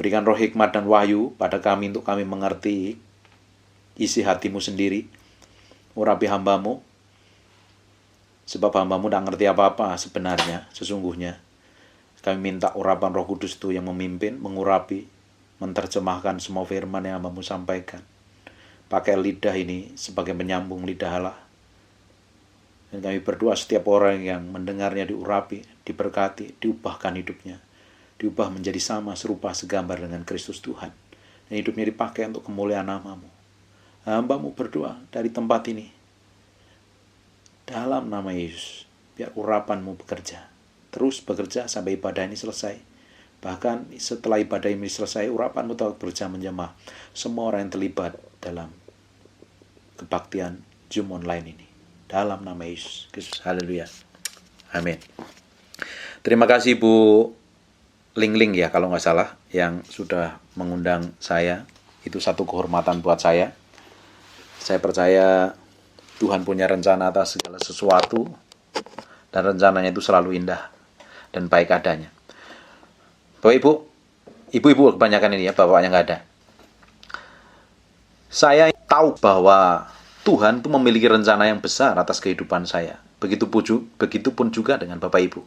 Berikan roh hikmat dan wahyu pada kami untuk kami mengerti isi hatimu sendiri. Urapi hambamu, sebab hambamu tidak ngerti apa-apa sebenarnya, sesungguhnya. Kami minta urapan Roh Kudus itu yang memimpin, mengurapi, menerjemahkan semua firman yang hambamu sampaikan. Pakai lidah ini sebagai penyambung lidah Allah. Dan kami berdoa setiap orang yang mendengarnya diurapi, diberkati, diubahkan hidupnya. Diubah menjadi sama serupa segambar dengan Kristus Tuhan. Dan hidupnya dipakai untuk kemuliaan namamu. Hambamu berdoa dari tempat ini. Dalam nama Yesus, biar urapanmu bekerja. Terus bekerja sampai ibadah ini selesai. Bahkan setelah ibadah ini selesai, urapanmu tetap bekerja menjamah semua orang yang terlibat dalam kebaktian Zoom online ini. Dalam nama Yesus Kristus. Haleluya. Amin. Terima kasih Bu Ling ya kalau nggak salah yang sudah mengundang saya. Itu satu kehormatan buat saya. Saya percaya Tuhan punya rencana atas segala sesuatu dan rencananya itu selalu indah dan baik adanya. Bapak ibu-ibu kebanyakan ini ya, bapaknya nggak ada. Saya tahu bahwa Tuhan itu memiliki rencana yang besar atas kehidupan saya. Begitupun juga dengan Bapak Ibu.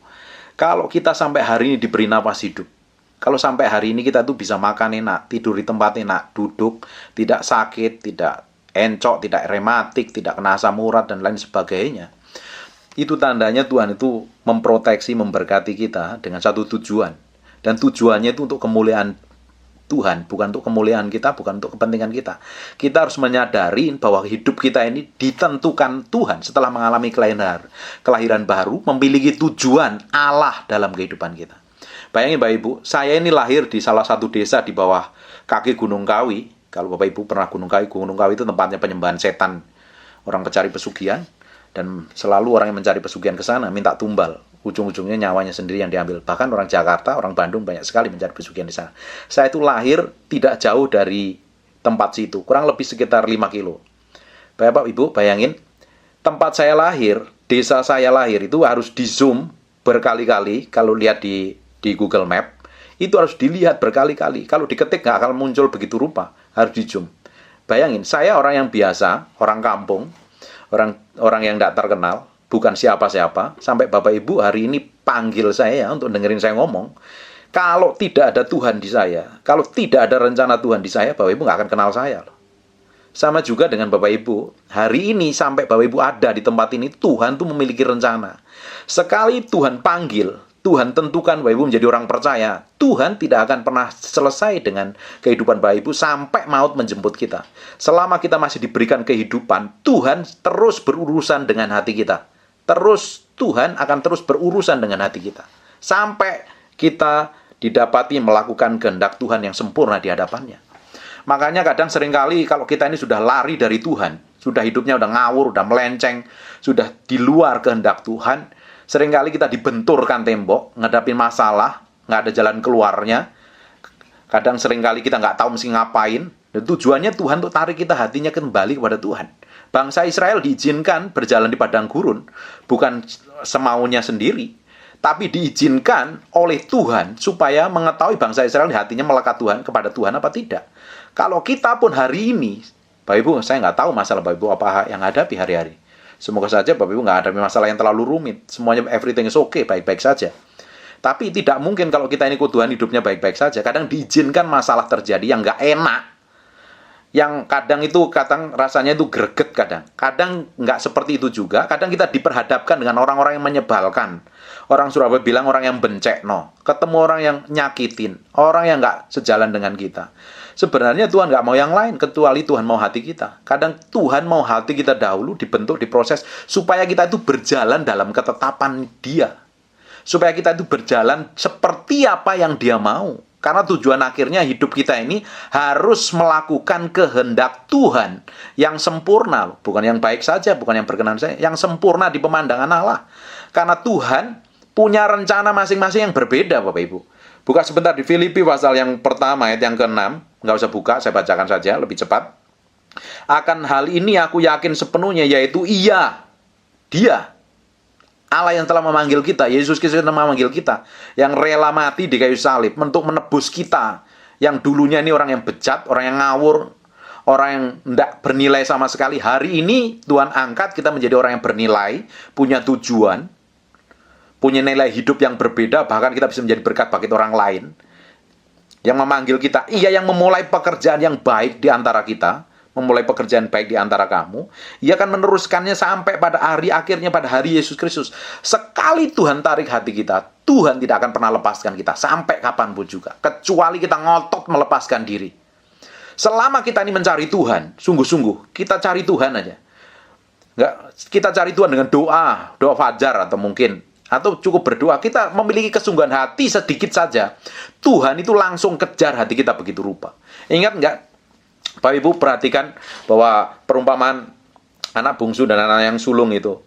Kalau kita sampai hari ini diberi napas hidup, kalau sampai hari ini kita tuh bisa makan enak, tidur di tempat enak, duduk, tidak sakit, tidak encok, tidak rematik, tidak kena asam urat, dan lain sebagainya, itu tandanya Tuhan itu memproteksi, memberkati kita dengan satu tujuan. Dan tujuannya itu untuk kemuliaan Tuhan, bukan untuk kemuliaan kita, bukan untuk kepentingan kita. Kita harus menyadari bahwa hidup kita ini ditentukan Tuhan setelah mengalami kelahiran baru, memiliki tujuan Allah dalam kehidupan kita. Bayangin Bapak Ibu, saya ini lahir di salah satu desa di bawah kaki Gunung Kawi. Kalau Bapak Ibu pernah Gunung Kawi itu tempatnya penyembahan setan, orang pencari pesugihan, dan selalu orang yang mencari pesugihan ke sana minta tumbal. Ujung-ujungnya nyawanya sendiri yang diambil. Bahkan orang Jakarta, orang Bandung banyak sekali mencari pesugihan di sana. Saya itu lahir tidak jauh dari tempat situ, kurang lebih sekitar 5 kilo. Bapak Ibu bayangin, tempat saya lahir, desa saya lahir itu harus di zoom berkali-kali. Kalau lihat di Google Map, itu harus dilihat berkali-kali. Kalau diketik nggak akan muncul begitu rupa, harus di zoom. Bayangin, saya orang yang biasa, orang kampung, orang yang tidak terkenal, bukan siapa-siapa, sampai Bapak Ibu hari ini panggil saya untuk dengerin saya ngomong. Kalau tidak ada Tuhan di saya, kalau tidak ada rencana Tuhan di saya, Bapak Ibu nggak akan kenal saya. Sama juga dengan Bapak Ibu, hari ini sampai Bapak Ibu ada di tempat ini, Tuhan tuh memiliki rencana. Sekali Tuhan panggil, Tuhan tentukan Bapak Ibu menjadi orang percaya, Tuhan tidak akan pernah selesai dengan kehidupan Bapak Ibu sampai maut menjemput kita. Selama kita masih diberikan kehidupan, Tuhan terus berurusan dengan hati kita. Tuhan akan terus berurusan dengan hati kita. Sampai kita didapati melakukan kehendak Tuhan yang sempurna di hadapannya. Makanya kadang seringkali kalau kita ini sudah lari dari Tuhan, sudah hidupnya udah ngawur, udah melenceng, sudah di luar kehendak Tuhan, seringkali kita dibenturkan tembok, ngadapin masalah, nggak ada jalan keluarnya. Kadang seringkali kita nggak tahu mesti ngapain. Dan tujuannya Tuhan untuk tarik kita hatinya kembali kepada Tuhan. Bangsa Israel diizinkan berjalan di padang gurun, bukan semaunya sendiri, tapi diizinkan oleh Tuhan supaya mengetahui bangsa Israel di hatinya melekat Tuhan kepada Tuhan apa tidak. Kalau kita pun hari ini, Bapak Ibu, saya nggak tahu masalah Bapak Ibu apa yang hadapi hari-hari. Semoga saja Bapak Ibu nggak hadapi masalah yang terlalu rumit. Semuanya everything is okay, baik-baik saja. Tapi tidak mungkin kalau kita ini ikut Tuhan hidupnya baik-baik saja. Kadang diizinkan masalah terjadi yang nggak enak. Yang kadang rasanya itu greget kadang. Kadang nggak seperti itu juga. Kadang kita diperhadapkan dengan orang-orang yang menyebalkan. Orang Surabaya bilang orang yang bencekno. Ketemu orang yang nyakitin. Orang yang nggak sejalan dengan kita. Sebenarnya Tuhan nggak mau yang lain kecuali Tuhan mau hati kita. Kadang Tuhan mau hati kita dahulu dibentuk, diproses. Supaya kita itu berjalan dalam ketetapan Dia. Supaya kita itu berjalan seperti apa yang Dia mau. Karena tujuan akhirnya hidup kita ini harus melakukan kehendak Tuhan yang sempurna. Bukan yang baik saja, bukan yang berkenan saja. Yang sempurna di pemandangan Allah. Karena Tuhan punya rencana masing-masing yang berbeda, Bapak Ibu. Buka sebentar di Filipi pasal yang pertama, ayat yang ke-6. Nggak usah buka, saya bacakan saja lebih cepat. Akan hal ini aku yakin sepenuhnya, yaitu Dia. Allah yang telah memanggil kita, Yesus Kristus yang telah memanggil kita, yang rela mati di kayu salib untuk menebus kita, Yang dulunya ini orang yang bejat, orang yang ngawur, orang yang tidak bernilai sama sekali. Hari ini Tuhan angkat kita menjadi orang yang bernilai, punya tujuan, punya nilai hidup yang berbeda, bahkan kita bisa menjadi berkat bagi orang lain. Yang memanggil kita, Ia yang memulai pekerjaan yang baik di antara kita, memulai pekerjaan baik di antara kamu, Ia akan meneruskannya sampai pada hari akhirnya, pada hari Yesus Kristus. Sekali Tuhan tarik hati kita, Tuhan tidak akan pernah lepaskan kita, sampai kapanpun juga. Kecuali kita ngotot melepaskan diri. Selama kita ini mencari Tuhan, sungguh-sungguh, kita cari Tuhan aja. Nggak, kita cari Tuhan dengan doa fajar atau mungkin, atau cukup berdoa, kita memiliki kesungguhan hati sedikit saja, Tuhan itu langsung kejar hati kita begitu rupa. Ingat nggak, Bapak Ibu perhatikan bahwa perumpamaan anak bungsu dan anak yang sulung itu,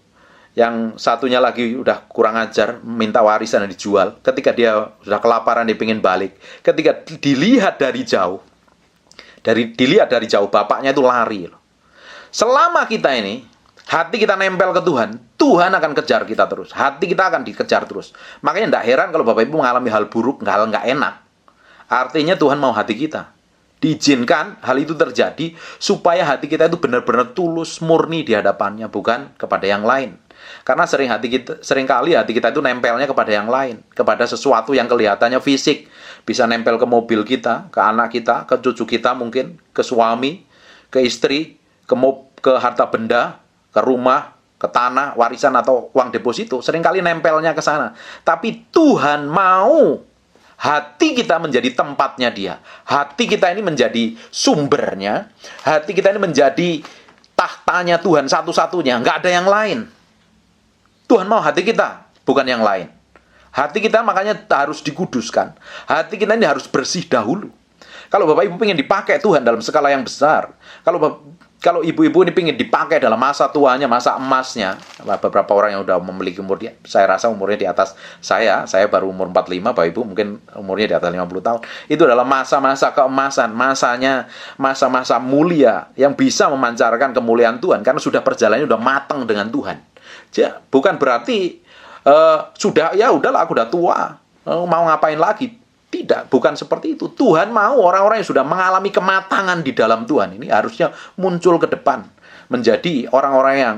yang satunya lagi udah kurang ajar, minta warisan dan dijual. Ketika dia sudah kelaparan, dia pengen balik. Ketika dilihat dari jauh, bapaknya itu lari. Selama kita ini, hati kita nempel ke Tuhan, Tuhan akan kejar kita terus. Hati kita akan dikejar terus. Makanya tidak heran kalau Bapak Ibu mengalami hal buruk, hal nggak enak. Artinya Tuhan mau hati kita. Diizinkan hal itu terjadi supaya hati kita itu benar-benar tulus, murni di hadapannya, bukan kepada yang lain. Karena seringkali hati kita itu nempelnya kepada yang lain, kepada sesuatu yang kelihatannya fisik. Bisa nempel ke mobil kita, ke anak kita, ke cucu kita mungkin, ke suami, ke istri, ke harta benda, ke rumah, ke tanah, warisan atau uang deposito. Seringkali nempelnya ke sana. Tapi Tuhan mau hati kita menjadi tempatnya Dia. Hati kita ini menjadi sumbernya. Hati kita ini menjadi tahtanya Tuhan satu-satunya. Nggak ada yang lain. Tuhan mau hati kita, bukan yang lain. Hati kita makanya harus dikuduskan. Hati kita ini harus bersih dahulu. Kalau Bapak Ibu ingin dipakai Tuhan dalam skala yang besar, kalau ibu-ibu ini ingin dipakai dalam masa tuanya, masa emasnya, beberapa orang yang sudah memiliki umurnya, saya rasa umurnya di atas saya baru umur 45, Bapak Ibu mungkin umurnya di atas 50 tahun. Itu adalah masa-masa keemasan, masa-masa mulia yang bisa memancarkan kemuliaan Tuhan karena sudah perjalanannya sudah matang dengan Tuhan. Bukan berarti udahlah aku udah tua, mau ngapain lagi? Tidak, bukan seperti itu. Tuhan mau orang-orang yang sudah mengalami kematangan di dalam Tuhan ini harusnya muncul ke depan, menjadi orang-orang yang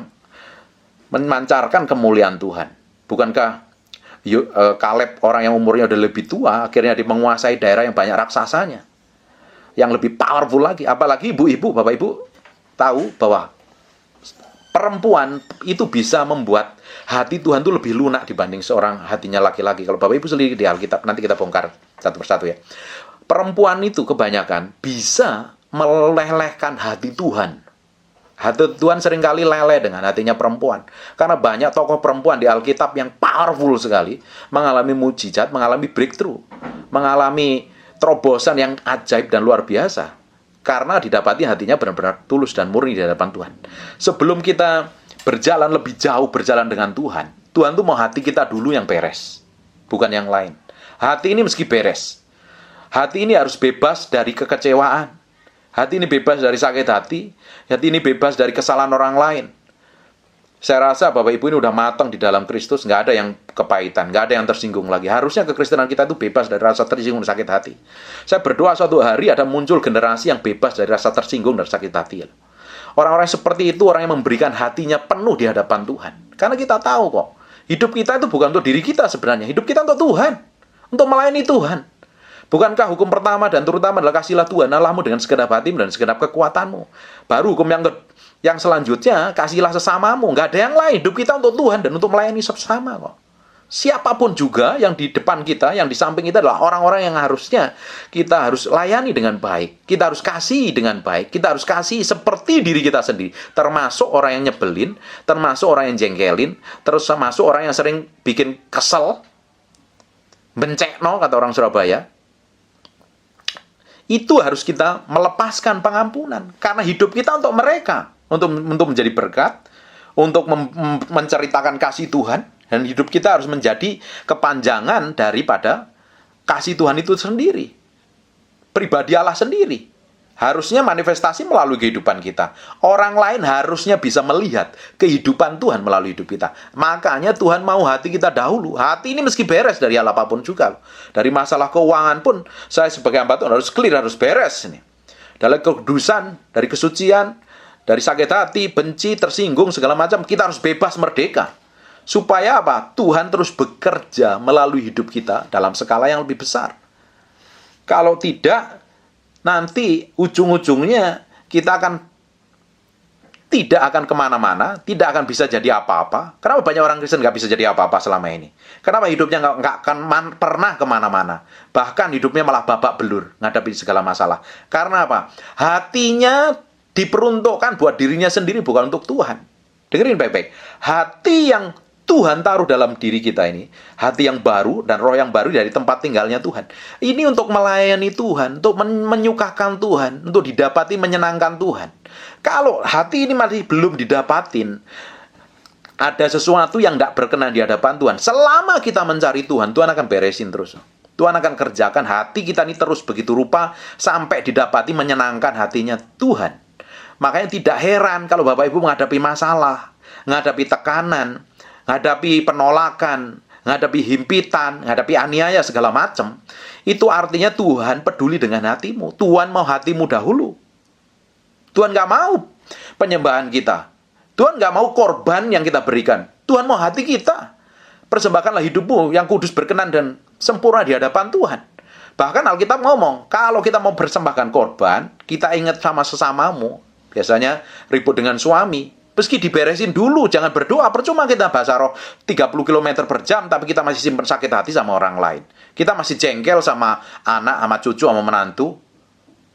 memancarkan kemuliaan Tuhan. Bukankah Kaleb, orang yang umurnya udah lebih tua, akhirnya dia menguasai daerah yang banyak raksasanya, yang lebih powerful lagi. Apalagi ibu-ibu, Bapak Ibu tahu bahwa perempuan itu bisa membuat hati Tuhan itu lebih lunak dibanding seorang hatinya laki-laki. Kalau Bapak Ibu sendiri di Alkitab, nanti kita bongkar satu persatu ya. Perempuan itu kebanyakan bisa melelehkan hati Tuhan. Hati Tuhan seringkali leleh dengan hatinya perempuan. Karena banyak tokoh perempuan di Alkitab yang powerful sekali, mengalami mujizat, mengalami breakthrough, mengalami terobosan yang ajaib dan luar biasa. Karena didapati hatinya benar-benar tulus dan murni di hadapan Tuhan. Sebelum kita berjalan lebih jauh, berjalan dengan Tuhan, Tuhan tuh mau hati kita dulu yang beres, bukan yang lain. Hati ini meski beres, hati ini harus bebas dari kekecewaan, hati ini bebas dari sakit hati ini bebas dari kesalahan orang lain. Saya rasa Bapak Ibu ini udah matang di dalam Kristus, nggak ada yang kepahitan, nggak ada yang tersinggung lagi. Harusnya kekristenan kita itu bebas dari rasa tersinggung dan sakit hati. Saya berdoa suatu hari ada muncul generasi yang bebas dari rasa tersinggung dan sakit hati. Orang-orang seperti itu, orang yang memberikan hatinya penuh di hadapan Tuhan. Karena kita tahu kok, hidup kita itu bukan untuk diri kita sebenarnya. Hidup kita untuk Tuhan, untuk melayani Tuhan. Bukankah hukum pertama dan terutama adalah kasihlah Tuhan Allahmu dengan segenap hatimu dan segenap kekuatanmu. Baru hukum yang selanjutnya, kasihlah sesamamu. Nggak ada yang lain. Hidup kita untuk Tuhan dan untuk melayani sesama kok. Siapapun juga yang di depan kita, yang di samping kita adalah orang-orang yang harusnya kita harus layani dengan baik. Kita harus kasih dengan baik. Kita harus kasih seperti diri kita sendiri. Termasuk orang yang nyebelin, termasuk orang yang jengkelin, termasuk orang yang sering bikin kesel, bencekno kata orang Surabaya. Itu harus kita melepaskan pengampunan. Karena hidup kita untuk mereka. Untuk menjadi berkat, untuk menceritakan kasih Tuhan. Dan hidup kita harus menjadi kepanjangan daripada kasih Tuhan itu sendiri. Pribadi Allah sendiri. Harusnya manifestasi melalui kehidupan kita. Orang lain harusnya bisa melihat kehidupan Tuhan melalui hidup kita. Makanya Tuhan mau hati kita dahulu. Hati ini meski beres dari hal apapun juga. Dari masalah keuangan pun, saya sebagai hamba Tuhan harus clear, harus beres ini. Dari kekudusan, dari kesucian, dari sakit hati, benci, tersinggung, segala macam, kita harus bebas merdeka. Supaya apa? Tuhan terus bekerja melalui hidup kita dalam skala yang lebih besar. Kalau tidak, nanti ujung-ujungnya kita tidak akan kemana-mana, tidak akan bisa jadi apa-apa. Kenapa banyak orang Kristen nggak bisa jadi apa-apa selama ini? Kenapa hidupnya nggak akan pernah kemana-mana? Bahkan hidupnya malah babak belur, ngadepi segala masalah. Karena apa? Hatinya diperuntukkan buat dirinya sendiri, bukan untuk Tuhan. Dengerin baik-baik. Hati yang Tuhan taruh dalam diri kita ini, hati yang baru dan roh yang baru dari tempat tinggalnya Tuhan. Ini untuk melayani Tuhan, untuk menyukakan Tuhan, untuk didapati menyenangkan Tuhan. Kalau hati ini masih belum didapatin, ada sesuatu yang tidak berkenan di hadapan Tuhan. Selama kita mencari Tuhan, Tuhan akan beresin terus. Tuhan akan kerjakan hati kita ini terus begitu rupa sampai didapati menyenangkan hatinya Tuhan. Makanya tidak heran kalau Bapak Ibu menghadapi masalah, menghadapi tekanan, menghadapi penolakan, menghadapi himpitan, menghadapi aniaya segala macam. Itu artinya Tuhan peduli dengan hatimu. Tuhan mau hatimu dahulu. Tuhan nggak mau penyembahan kita. Tuhan nggak mau korban yang kita berikan. Tuhan mau hati kita. Persembahkanlah hidupmu yang kudus, berkenan dan sempurna di hadapan Tuhan. Bahkan Alkitab ngomong, kalau kita mau persembahkan korban, kita ingat sama sesamamu. Biasanya ribut dengan suami. Meski diberesin dulu, jangan berdoa. Percuma kita bahasa roh 30 km per jam, tapi kita masih simpen sakit hati sama orang lain. Kita masih jengkel sama anak, sama cucu, sama menantu.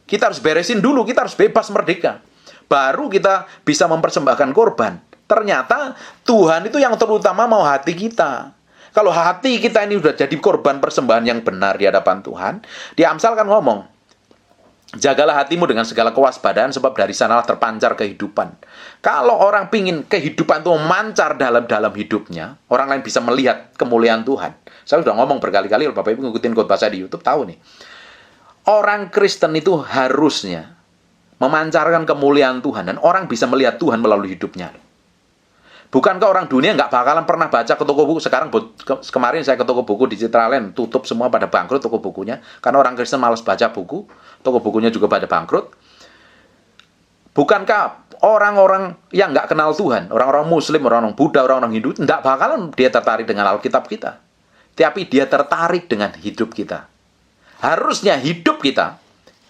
Kita harus beresin dulu, kita harus bebas merdeka. Baru kita bisa mempersembahkan korban. Ternyata Tuhan itu yang terutama mau hati kita. Kalau hati kita ini sudah jadi korban persembahan yang benar di hadapan Tuhan, di Amsal kan ngomong, jagalah hatimu dengan segala kewaspadaan, sebab dari sanalah terpancar kehidupan. Kalau orang pingin kehidupan itu memancar dalam hidupnya, orang lain bisa melihat kemuliaan Tuhan. Saya sudah ngomong berkali-kali, Bapak Ibu ngikutin khotbah saya di YouTube, tahu nih. Orang Kristen itu harusnya memancarkan kemuliaan Tuhan, dan orang bisa melihat Tuhan melalui hidupnya. Bukankah orang dunia nggak bakalan pernah baca ke toko buku? Sekarang, kemarin saya ke toko buku di Citraland, tutup semua, pada bangkrut toko bukunya. Karena orang Kristen malas baca buku, toko bukunya juga pada bangkrut. Bukankah orang-orang yang nggak kenal Tuhan, orang-orang Muslim, orang-orang Buddha, orang-orang Hindu, nggak bakalan dia tertarik dengan Alkitab kita. Tapi dia tertarik dengan hidup kita. Harusnya hidup kita,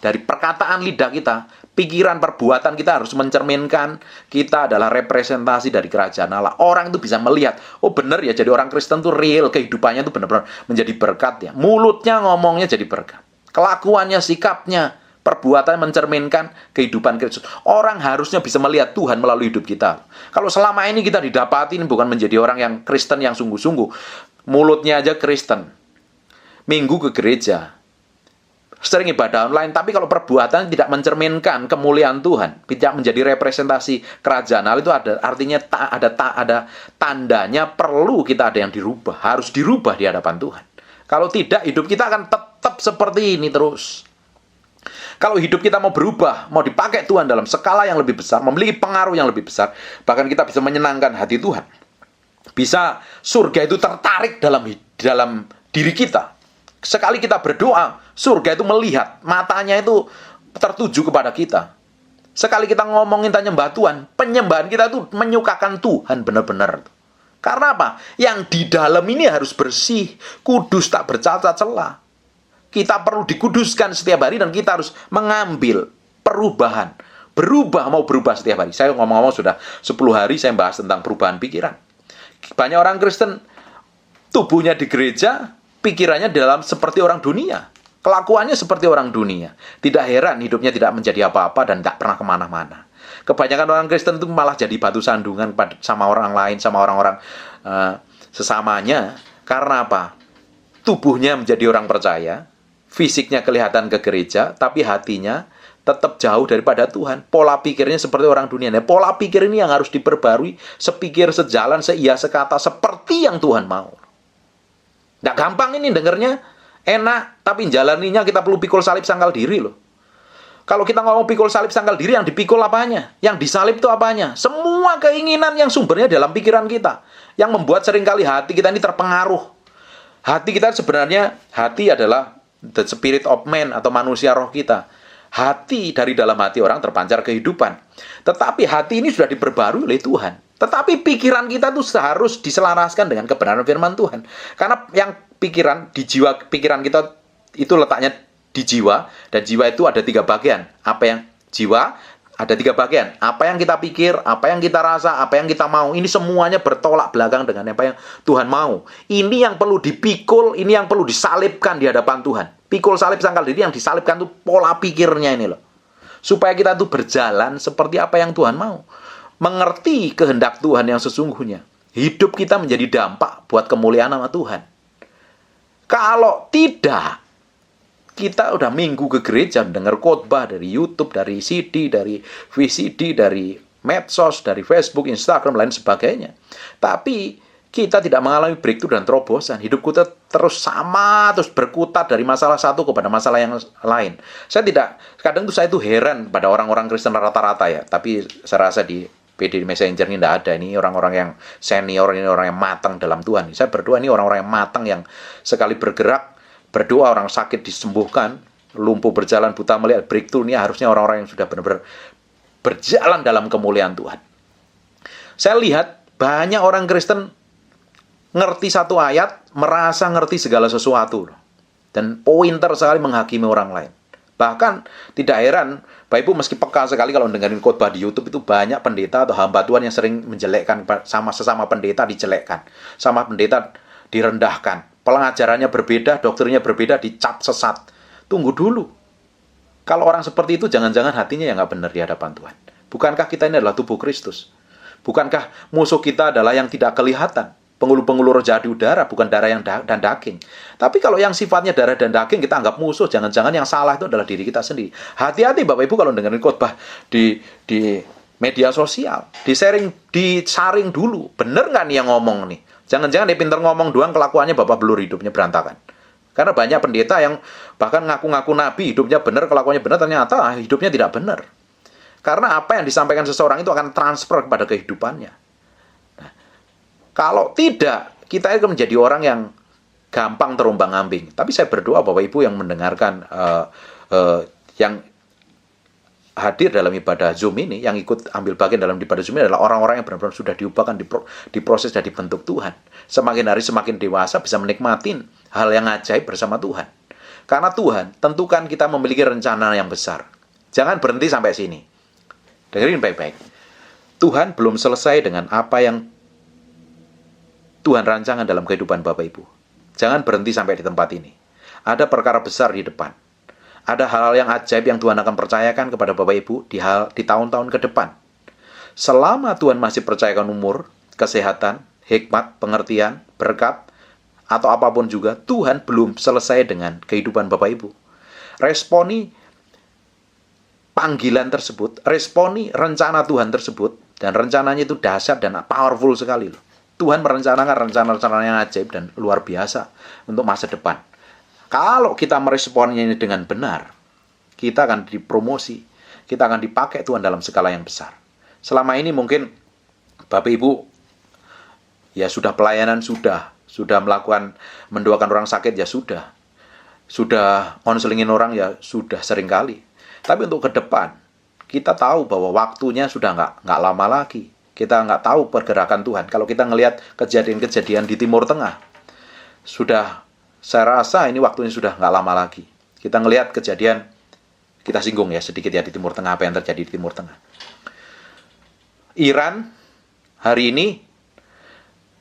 dari perkataan lidah kita, pikiran, perbuatan kita harus mencerminkan kita adalah representasi dari kerajaan Allah. Orang itu bisa melihat, oh benar ya, jadi orang Kristen itu real, kehidupannya itu benar-benar menjadi berkat ya. Mulutnya ngomongnya jadi berkat. Kelakuannya, sikapnya, perbuatan mencerminkan kehidupan Kristus. Orang harusnya bisa melihat Tuhan melalui hidup kita. Kalau selama ini kita didapati bukan menjadi orang yang Kristen yang sungguh-sungguh, mulutnya aja Kristen, minggu ke gereja, sering ibadah online, tapi kalau perbuatan tidak mencerminkan kemuliaan Tuhan, tidak menjadi representasi kerajaan Allah, itu artinya ada tandanya perlu kita ada yang dirubah, harus dirubah di hadapan Tuhan. Kalau tidak, hidup kita akan tetap seperti ini terus. Kalau hidup kita mau berubah, mau dipakai Tuhan dalam skala yang lebih besar, memiliki pengaruh yang lebih besar, bahkan kita bisa menyenangkan hati Tuhan. Bisa surga itu tertarik dalam diri kita. Sekali kita berdoa, surga itu melihat, matanya itu tertuju kepada kita. Sekali kita ngomongin tanya nyembah Tuhan, penyembahan kita itu menyukakan Tuhan benar-benar. Karena apa? Yang di dalam ini harus bersih, kudus, tak bercacat celah. Kita perlu dikuduskan setiap hari dan kita harus mengambil perubahan. Mau berubah setiap hari. Saya ngomong-ngomong sudah 10 hari saya bahas tentang perubahan pikiran. Banyak orang Kristen, tubuhnya di gereja, pikirannya dalam seperti orang dunia. Kelakuannya seperti orang dunia. Tidak heran hidupnya tidak menjadi apa-apa dan tidak pernah kemana-mana. Kebanyakan orang Kristen itu malah jadi batu sandungan sama orang lain, sama orang-orang sesamanya. Karena apa? Tubuhnya menjadi orang percaya, fisiknya kelihatan ke gereja, tapi hatinya tetap jauh daripada Tuhan. Pola pikirnya seperti orang dunia. Nah, pola pikir ini yang harus diperbarui, sepikir, sejalan, seia, sekata, seperti yang Tuhan mau. Nggak gampang ini dengernya, enak, tapi jalaninya kita perlu pikul salib sangkal diri loh. Kalau kita ngomong pikul salib sangkal diri, yang dipikul apanya? Yang disalib itu apanya? Semua keinginan yang sumbernya dalam pikiran kita. Yang membuat seringkali hati kita ini terpengaruh. Hati kita sebenarnya, hati adalah the spirit of man atau manusia roh kita. Hati, dari dalam hati orang terpancar kehidupan. Tetapi hati ini sudah diperbarui oleh Tuhan. Tetapi pikiran kita itu harus diselaraskan dengan kebenaran firman Tuhan. Karena yang pikiran, di jiwa pikiran kita itu letaknya di jiwa, dan jiwa itu ada 3 bagian. Apa yang jiwa ada 3 bagian. Apa yang kita pikir, apa yang kita rasa, apa yang kita mau. Ini semuanya bertolak belakang dengan apa yang Tuhan mau. Ini yang perlu dipikul, ini yang perlu disalibkan di hadapan Tuhan. Pikul salib sangkal diri, yang disalibkan itu pola pikirnya ini loh. Supaya kita tuh berjalan seperti apa yang Tuhan mau. Mengerti kehendak Tuhan yang sesungguhnya. Hidup kita menjadi dampak buat kemuliaan nama Tuhan. Kalau tidak, kita udah minggu ke gereja, dengar khotbah dari YouTube, dari CD, dari VCD, dari medsos, dari Facebook, Instagram, lain sebagainya. Tapi kita tidak mengalami breakthrough dan terobosan. Hidup kita terus sama, terus berkutat dari masalah satu kepada masalah yang lain. Kadang tuh saya tuh heran pada orang-orang Kristen rata-rata ya. Tapi saya rasa di PD Messenger ini tidak ada. Ini orang-orang yang senior, ini orang yang matang dalam Tuhan. Saya berdoa ini orang-orang yang matang yang sekali bergerak, berdoa orang sakit disembuhkan, lumpuh berjalan, buta melihat, breakthrough. Ini harusnya orang-orang yang sudah benar-benar berjalan dalam kemuliaan Tuhan. Saya lihat banyak orang Kristen ngerti satu ayat, merasa ngerti segala sesuatu. Dan pointer sekali menghakimi orang lain. Bahkan tidak heran, Bapak Ibu meski peka sekali kalau dengerin khotbah di YouTube, itu banyak pendeta atau hamba Tuhan yang sering menjelekkan, sama sesama pendeta dijelekkan, sama pendeta direndahkan. Pengajarannya berbeda, doktrinnya berbeda, dicap sesat. Tunggu dulu. Kalau orang seperti itu, jangan-jangan hatinya yang nggak benar di hadapan Tuhan. Bukankah kita ini adalah tubuh Kristus? Bukankah musuh kita adalah yang tidak kelihatan? Pengulu-pengulu roh jahat di udara, bukan darah dan daging. Tapi kalau yang sifatnya darah dan daging kita anggap musuh, jangan-jangan yang salah itu adalah diri kita sendiri. Hati-hati Bapak Ibu kalau dengerin khotbah di media sosial. Disaring dulu. Bener nggak nih yang ngomong nih? Jangan-jangan dia pintar ngomong doang, kelakuannya bapak belur, hidupnya berantakan. Karena banyak pendeta yang bahkan ngaku-ngaku nabi, hidupnya benar, kelakuannya benar, ternyata hidupnya tidak benar. Karena apa yang disampaikan seseorang itu akan transfer kepada kehidupannya. Nah, kalau tidak, kita akan menjadi orang yang gampang terombang-ambing. Tapi saya berdoa Bapak Ibu yang mendengarkan, yang hadir dalam ibadah Zoom ini, yang ikut ambil bagian dalam ibadah Zoom ini adalah orang-orang yang benar-benar sudah diubahkan, diproses dan dibentuk Tuhan. Semakin hari semakin dewasa, bisa menikmati hal yang ajaib bersama Tuhan. Karena Tuhan tentukan kita memiliki rencana yang besar. Jangan berhenti sampai sini. Dengerin baik-baik. Tuhan belum selesai dengan apa yang Tuhan rancangan dalam kehidupan Bapak Ibu. Jangan berhenti sampai di tempat ini. Ada perkara besar di depan. Ada hal-hal yang ajaib yang Tuhan akan percayakan kepada Bapak Ibu di tahun-tahun ke depan. Selama Tuhan masih percayakan umur, kesehatan, hikmat, pengertian, berkat, atau apapun juga, Tuhan belum selesai dengan kehidupan Bapak Ibu. Responi panggilan tersebut, responi rencana Tuhan tersebut, dan rencananya itu dahsyat dan powerful sekali loh. Tuhan merencanakan rencana-rencana yang ajaib dan luar biasa untuk masa depan. Kalau kita meresponnya ini dengan benar, kita akan dipromosi, kita akan dipakai Tuhan dalam skala yang besar. Selama ini mungkin Bapak Ibu ya sudah pelayanan, sudah melakukan mendoakan orang sakit ya sudah konselingin orang ya sudah sering kali. Tapi untuk ke depan kita tahu bahwa waktunya sudah nggak lama lagi. Kita nggak tahu pergerakan Tuhan. Kalau kita ngelihat kejadian-kejadian di Timur Tengah, saya rasa ini waktunya sudah nggak lama lagi. Kita ngelihat kejadian, kita singgung ya sedikit ya di Timur Tengah, apa yang terjadi di Timur Tengah. Iran hari ini,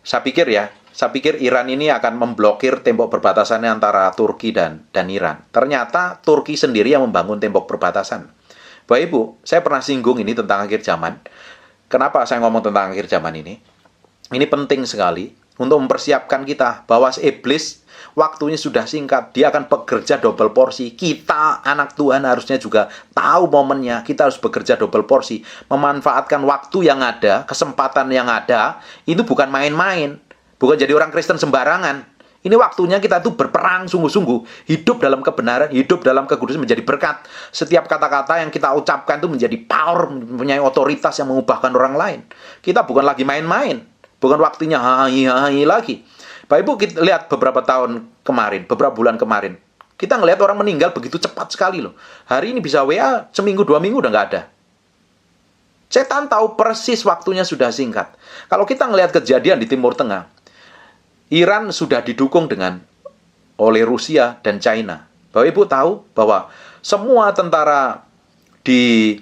saya pikir Iran ini akan memblokir tembok perbatasannya antara Turki dan Iran. Ternyata Turki sendiri yang membangun tembok perbatasan. Bapak Ibu, saya pernah singgung ini tentang akhir zaman. Kenapa saya ngomong tentang akhir zaman ini? Ini penting sekali untuk mempersiapkan kita bahwa iblis waktunya sudah singkat, dia akan bekerja double porsi. Kita anak Tuhan harusnya juga tahu momennya, kita harus bekerja double porsi, memanfaatkan waktu yang ada, kesempatan yang ada. Itu bukan main-main, bukan jadi orang Kristen sembarangan. Ini waktunya kita tuh berperang sungguh-sungguh. Hidup dalam kebenaran, hidup dalam kekudusan menjadi berkat. Setiap kata-kata yang kita ucapkan itu menjadi power, mempunyai otoritas yang mengubahkan orang lain. Kita bukan lagi main-main. Bukan waktunya hai lagi. Bapak Ibu, kita lihat beberapa tahun kemarin, beberapa bulan kemarin. Kita ngelihat orang meninggal begitu cepat sekali loh. Hari ini bisa WA, seminggu, 2 minggu udah nggak ada. Setan tahu persis waktunya sudah singkat. Kalau kita ngelihat kejadian di Timur Tengah, Iran sudah didukung oleh Rusia dan China. Bapak Ibu tahu bahwa semua tentara di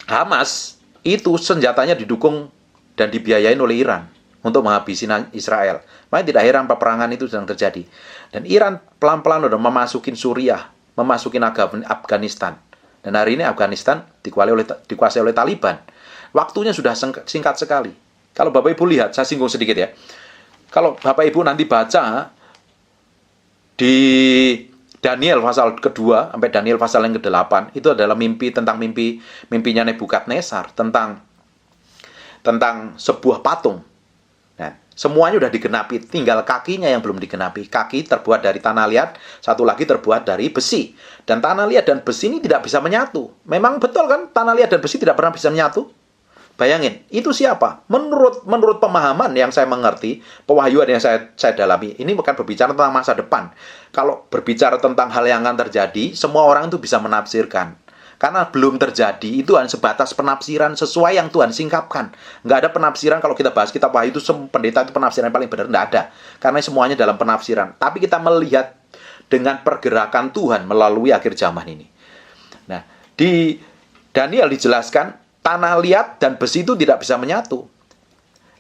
Hamas itu senjatanya didukung dan dibiayain oleh Iran untuk menghabisi Israel. Makanya tidak heran peperangan itu sedang terjadi. Dan Iran pelan-pelan sudah memasukin Suriah, memasukin Afghanistan. Dan hari ini Afghanistan dikuasai oleh Taliban. Waktunya sudah singkat sekali. Kalau Bapak Ibu lihat, saya singgung sedikit ya. Kalau Bapak Ibu nanti baca di Daniel pasal kedua sampai Daniel pasal yang ke-8, itu adalah mimpinya Nebukadnezar tentang sebuah patung. Nah, semuanya sudah digenapi, tinggal kakinya yang belum digenapi. Kaki terbuat dari tanah liat, satu lagi terbuat dari besi. Dan tanah liat dan besi ini tidak bisa menyatu. Memang betul kan, tanah liat dan besi tidak pernah bisa menyatu. Bayangin, itu siapa? Menurut pemahaman yang saya mengerti, pewahyuan yang saya dalami, ini bukan berbicara tentang masa depan. Kalau berbicara tentang hal yang akan terjadi, semua orang itu bisa menafsirkan. Karena belum terjadi, itu hanya sebatas penafsiran sesuai yang Tuhan singkapkan. Nggak ada penafsiran, kalau kita bahas kitab Wahyu itu, pendeta itu penafsiran yang paling benar, nggak ada. Karena semuanya dalam penafsiran. Tapi kita melihat dengan pergerakan Tuhan melalui akhir zaman ini. Nah, di Daniel dijelaskan, tanah liat dan besi itu tidak bisa menyatu.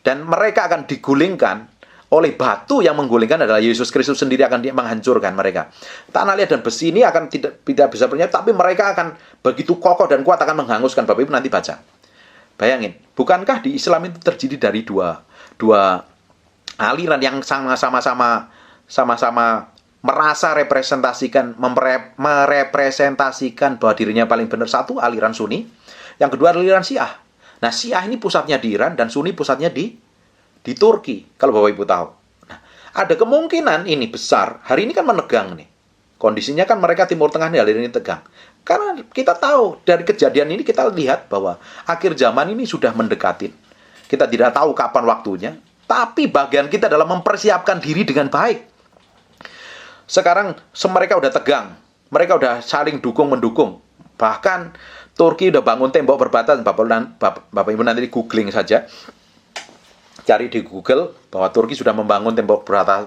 Dan mereka akan digulingkan oleh batu yang menggulingkan adalah Yesus Kristus sendiri akan menghancurkan mereka. Tanah liat dan besi ini akan tidak bisa menyatu, tapi mereka akan begitu kokoh dan kuat akan menghanguskan. Bapak Ibu nanti baca. Bayangin, bukankah di Islam itu terdiri dari dua aliran yang sama-sama merasa merepresentasikan bahwa dirinya paling benar. Satu, aliran Sunni. Yang kedua, aliran Syiah. Nah, Syiah ini pusatnya di Iran dan Sunni pusatnya di Turki. Kalau Bapak Ibu tahu. Nah, ada kemungkinan ini besar. Hari ini kan menegang nih. Kondisinya kan mereka Timur Tengah hari ini tegang. Karena kita tahu dari kejadian ini kita lihat bahwa akhir zaman ini sudah mendekati. Kita tidak tahu kapan waktunya. Tapi bagian kita adalah mempersiapkan diri dengan baik. Sekarang mereka udah tegang. Mereka udah saling dukung-mendukung. Bahkan Turki udah bangun tembok perbatasan. Bapak Ibu nanti googling saja. Cari di Google bahwa Turki sudah membangun tembok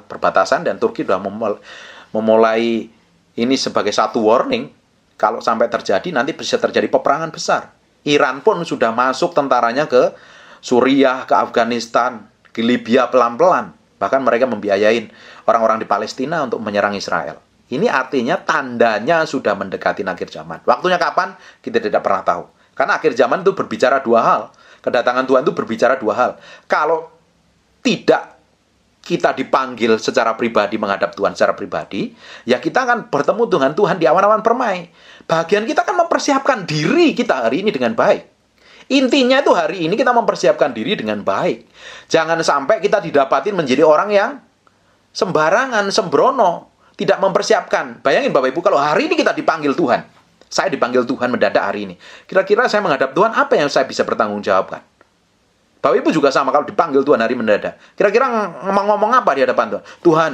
perbatasan dan Turki sudah memulai ini sebagai satu warning. Kalau sampai terjadi nanti bisa terjadi peperangan besar. Iran pun sudah masuk tentaranya ke Suriah, ke Afghanistan, ke Libya pelan-pelan. Bahkan mereka membiayain orang-orang di Palestina untuk menyerang Israel. Ini artinya tandanya sudah mendekati akhir zaman. Waktunya kapan? Kita tidak pernah tahu. Karena akhir zaman itu berbicara dua hal. Kedatangan Tuhan itu berbicara dua hal. Kalau tidak kita dipanggil secara pribadi, menghadap Tuhan secara pribadi, ya kita akan bertemu dengan Tuhan di awan-awan permai. Bagian kita kan mempersiapkan diri kita hari ini dengan baik. Intinya itu hari ini kita mempersiapkan diri dengan baik. Jangan sampai kita didapatin menjadi orang yang sembarangan, sembrono. Tidak mempersiapkan. Bayangin Bapak Ibu, kalau hari ini kita dipanggil Tuhan. Saya dipanggil Tuhan mendadak hari ini. Kira-kira saya menghadap Tuhan, apa yang saya bisa bertanggung jawabkan? Bapak Ibu juga sama, kalau dipanggil Tuhan hari mendadak. Kira-kira ngomong apa di hadapan Tuhan? Tuhan,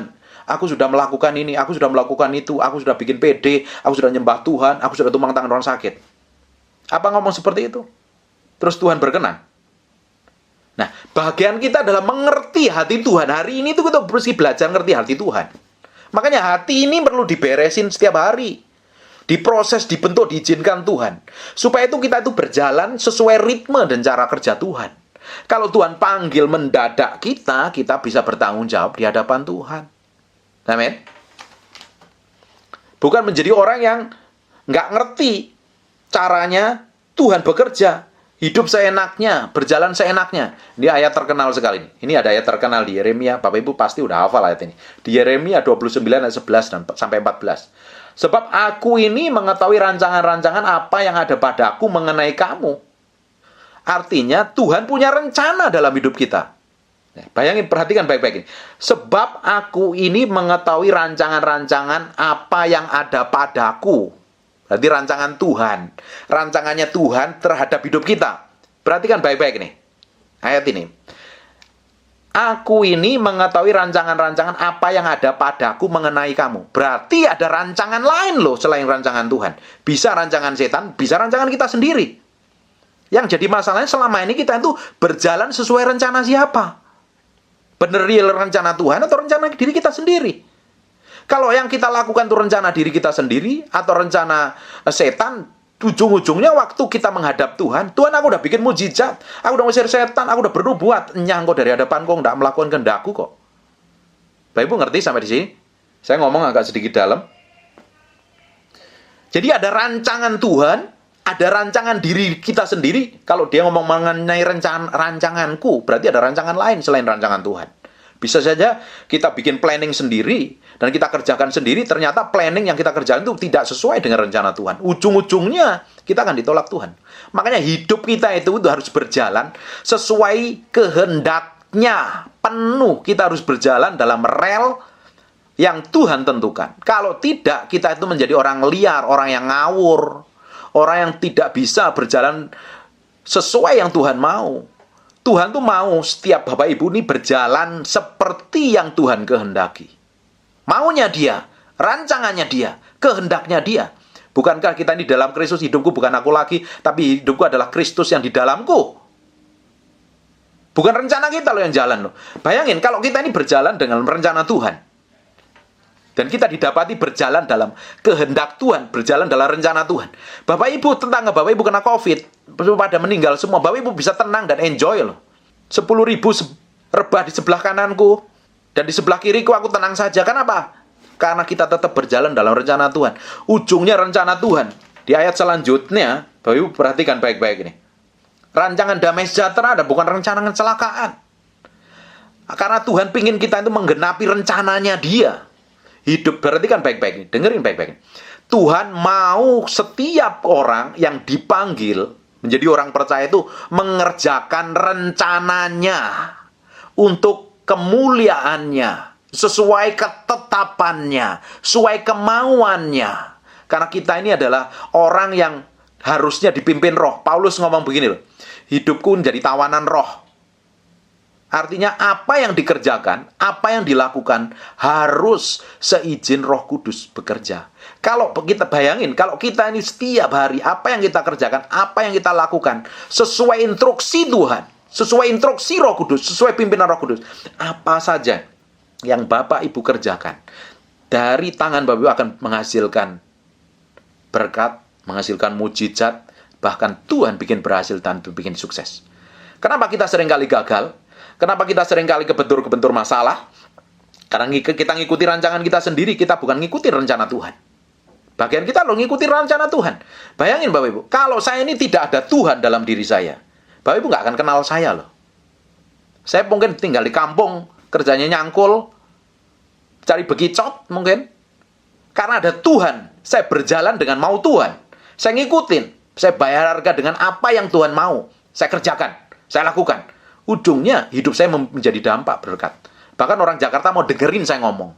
aku sudah melakukan ini, aku sudah melakukan itu, aku sudah bikin PD, aku sudah nyembah Tuhan, aku sudah tumpang tangan orang sakit. Apa ngomong seperti itu? Terus Tuhan berkenan? Nah, bagian kita adalah mengerti hati Tuhan. Hari ini tuh kita harus belajar ngerti hati Tuhan. Makanya hati ini perlu diberesin setiap hari. Diproses, dibentuk, diizinkan Tuhan. Supaya itu kita itu berjalan sesuai ritme dan cara kerja Tuhan. Kalau Tuhan panggil mendadak kita bisa bertanggung jawab di hadapan Tuhan. Amin. Bukan menjadi orang yang nggak ngerti caranya Tuhan bekerja. Hidup seenaknya, berjalan seenaknya. Ini ayat terkenal sekali. Ini ada ayat terkenal di Yeremia. Bapak Ibu pasti udah hafal ayat ini. Di Yeremia 29 ayat 11 dan sampai 14. Sebab aku ini mengetahui rancangan-rancangan apa yang ada padaku mengenai kamu. Artinya Tuhan punya rencana dalam hidup kita. Bayangin, perhatikan baik-baik ini. Sebab aku ini mengetahui rancangan-rancangan apa yang ada padaku. Berarti rancangan Tuhan. Rancangannya Tuhan terhadap hidup kita. Perhatikan baik-baik ini. Ayat ini. Aku ini mengetahui rancangan-rancangan apa yang ada padaku mengenai kamu. Berarti ada rancangan lain loh selain rancangan Tuhan. Bisa rancangan setan, bisa rancangan kita sendiri. Yang jadi masalahnya selama ini kita itu berjalan sesuai rencana siapa? Benar real rencana Tuhan atau rencana diri kita sendiri? Kalau yang kita lakukan itu rencana diri kita sendiri atau rencana setan, ujung-ujungnya waktu kita menghadap Tuhan, Tuhan aku udah bikin mujizat, aku udah ngusir setan, aku udah bernubuat, nyangkut dari hadapanku, nggak melakukan kehendakku kok. Bapak Ibu ngerti sampai di sini? Saya ngomong agak sedikit dalam. Jadi ada rancangan Tuhan, ada rancangan diri kita sendiri. Kalau dia ngomong mengenai rancanganku, berarti ada rancangan lain selain rancangan Tuhan. Bisa saja kita bikin planning sendiri dan kita kerjakan sendiri, ternyata planning yang kita kerjakan itu tidak sesuai dengan rencana Tuhan. Ujung-ujungnya kita akan ditolak Tuhan. Makanya hidup kita itu harus berjalan sesuai kehendaknya. Penuh kita harus berjalan dalam rel yang Tuhan tentukan. Kalau tidak, kita itu menjadi orang liar, orang yang ngawur, orang yang tidak bisa berjalan sesuai yang Tuhan mau. Tuhan tuh mau setiap Bapak Ibu ini berjalan seperti yang Tuhan kehendaki. Maunya dia, rancangannya dia, kehendaknya dia. Bukankah kita ini dalam Kristus, hidupku bukan aku lagi, tapi hidupku adalah Kristus yang di dalamku. Bukan rencana kita loh yang jalan loh. Bayangin kalau kita ini berjalan dengan rencana Tuhan. Dan kita didapati berjalan dalam kehendak Tuhan, berjalan dalam rencana Tuhan. Bapak Ibu, tetangga Bapak Ibu kena COVID, pada meninggal semua, Bapak Ibu bisa tenang dan enjoy loh. 10.000 rebah di sebelah kananku, dan di sebelah kiriku aku tenang saja. Kenapa? Karena kita tetap berjalan dalam rencana Tuhan. Ujungnya rencana Tuhan. Di ayat selanjutnya, Bapak Ibu perhatikan baik-baik ini. Rancangan damai sejahtera ada, bukan rencana kecelakaan. Karena Tuhan pingin kita itu menggenapi rencananya dia. Hidup, perhatikan baik-baik ini, dengerin baik-baik. Tuhan mau setiap orang yang dipanggil menjadi orang percaya itu mengerjakan rencananya untuk kemuliaannya, sesuai ketetapannya, sesuai kemauannya. Karena kita ini adalah orang yang harusnya dipimpin roh. Paulus ngomong begini loh, hidupku menjadi tawanan roh. Artinya apa yang dikerjakan, apa yang dilakukan harus seizin Roh Kudus bekerja. Kalau kita bayangin, kalau kita ini setiap hari apa yang kita kerjakan, apa yang kita lakukan sesuai instruksi Tuhan, sesuai instruksi Roh Kudus, sesuai pimpinan Roh Kudus, apa saja yang Bapak Ibu kerjakan dari tangan Bapak Ibu akan menghasilkan berkat, menghasilkan mujizat, bahkan Tuhan bikin berhasil dan bikin sukses. Kenapa kita seringkali gagal? Kenapa kita seringkali kebentur-kebentur masalah? Karena kita ngikuti rancangan kita sendiri, kita bukan ngikuti rencana Tuhan. Bagian kita loh ngikuti rencana Tuhan. Bayangin Bapak Ibu, kalau saya ini tidak ada Tuhan dalam diri saya, Bapak Ibu nggak akan kenal saya loh. Saya mungkin tinggal di kampung, kerjanya nyangkul, cari bekicot mungkin. Karena ada Tuhan, saya berjalan dengan mau Tuhan. Saya ngikutin, saya bayar harga dengan apa yang Tuhan mau. Saya kerjakan, saya lakukan. Ujungnya hidup saya menjadi dampak berkat. Bahkan orang Jakarta mau dengerin saya ngomong.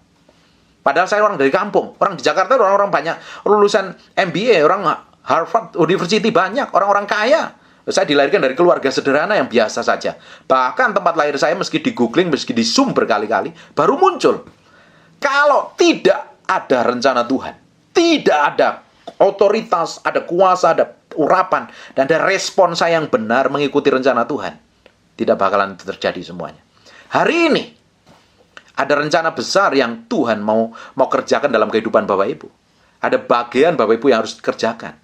Padahal saya orang dari kampung. Orang di Jakarta orang-orang banyak lulusan MBA, orang Harvard University banyak, orang-orang kaya. Saya dilahirkan dari keluarga sederhana yang biasa saja. Bahkan tempat lahir saya meski di googling, meski di zoom berkali-kali, baru muncul. Kalau tidak ada rencana Tuhan, tidak ada otoritas, ada kuasa, ada urapan, dan ada respon saya yang benar mengikuti rencana Tuhan, tidak bakalan terjadi semuanya. Hari ini ada rencana besar yang Tuhan mau kerjakan dalam kehidupan Bapak Ibu. Ada bagian Bapak Ibu yang harus kerjakan.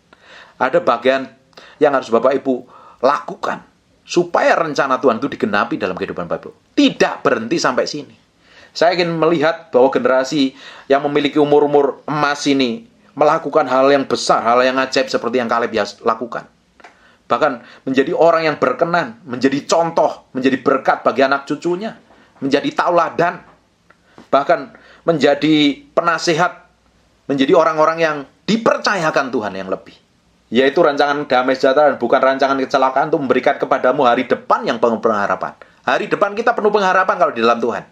Ada bagian yang harus Bapak Ibu lakukan supaya rencana Tuhan itu digenapi dalam kehidupan Bapak Ibu. Tidak berhenti sampai sini. Saya ingin melihat bahwa generasi yang memiliki umur-umur emas ini melakukan hal yang besar, hal yang ajaib seperti yang Kaleb lakukan. Bahkan menjadi orang yang berkenan, menjadi contoh, menjadi berkat bagi anak cucunya, menjadi tauladan, bahkan menjadi penasihat, menjadi orang-orang yang dipercayakan Tuhan yang lebih. Yaitu rancangan damai sejahtera dan bukan rancangan kecelakaan untuk memberikan kepadamu hari depan yang penuh pengharapan. Hari depan kita penuh pengharapan kalau di dalam Tuhan.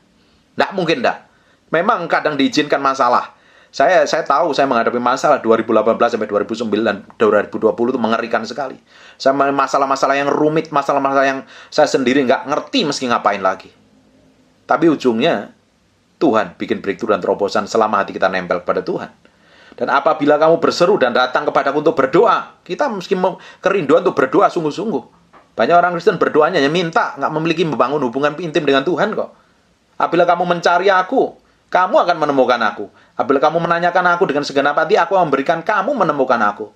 Nggak mungkin nggak. Memang kadang diizinkan masalah. Saya tahu saya menghadapi masalah 2018 sampai 2009, 2020 itu mengerikan sekali. Sama masalah-masalah yang rumit, masalah-masalah yang saya sendiri nggak ngerti meski ngapain lagi. Tapi ujungnya Tuhan bikin breakthrough dan terobosan selama hati kita nempel kepada Tuhan. Dan apabila kamu berseru dan datang kepadaku untuk berdoa, kita mesti kerinduan untuk berdoa sungguh-sungguh. Banyak orang Kristen berdoanya hanya minta, nggak memiliki membangun hubungan intim dengan Tuhan kok. Apabila kamu mencari aku, kamu akan menemukan aku. Apabila kamu menanyakan aku dengan segenap hati, aku akan memberikan kamu menemukan aku.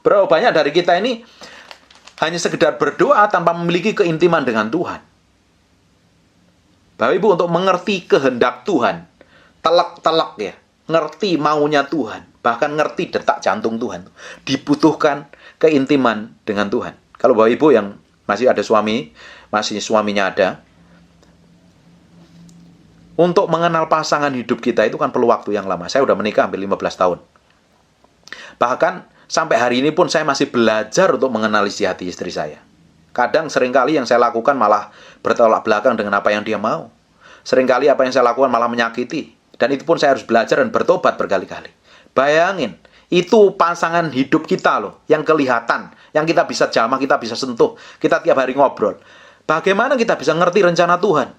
Berapa banyak dari kita ini hanya sekedar berdoa tanpa memiliki keintiman dengan Tuhan. Bapak Ibu, untuk mengerti kehendak Tuhan, telak-telak ya, ngerti maunya Tuhan, bahkan ngerti detak jantung Tuhan, dibutuhkan keintiman dengan Tuhan. Kalau Bapak Ibu yang masih ada suami, masih suaminya ada, untuk mengenal pasangan hidup kita itu kan perlu waktu yang lama. Saya udah menikah hampir 15 tahun. Bahkan sampai hari ini pun saya masih belajar untuk mengenal isi hati istri saya. Kadang seringkali yang saya lakukan malah bertolak belakang dengan apa yang dia mau. Seringkali apa yang saya lakukan malah menyakiti. Dan itu pun saya harus belajar dan bertobat berkali-kali. Bayangin, itu pasangan hidup kita loh, yang kelihatan, yang kita bisa jamah, kita bisa sentuh, kita tiap hari ngobrol. Bagaimana kita bisa ngerti rencana Tuhan?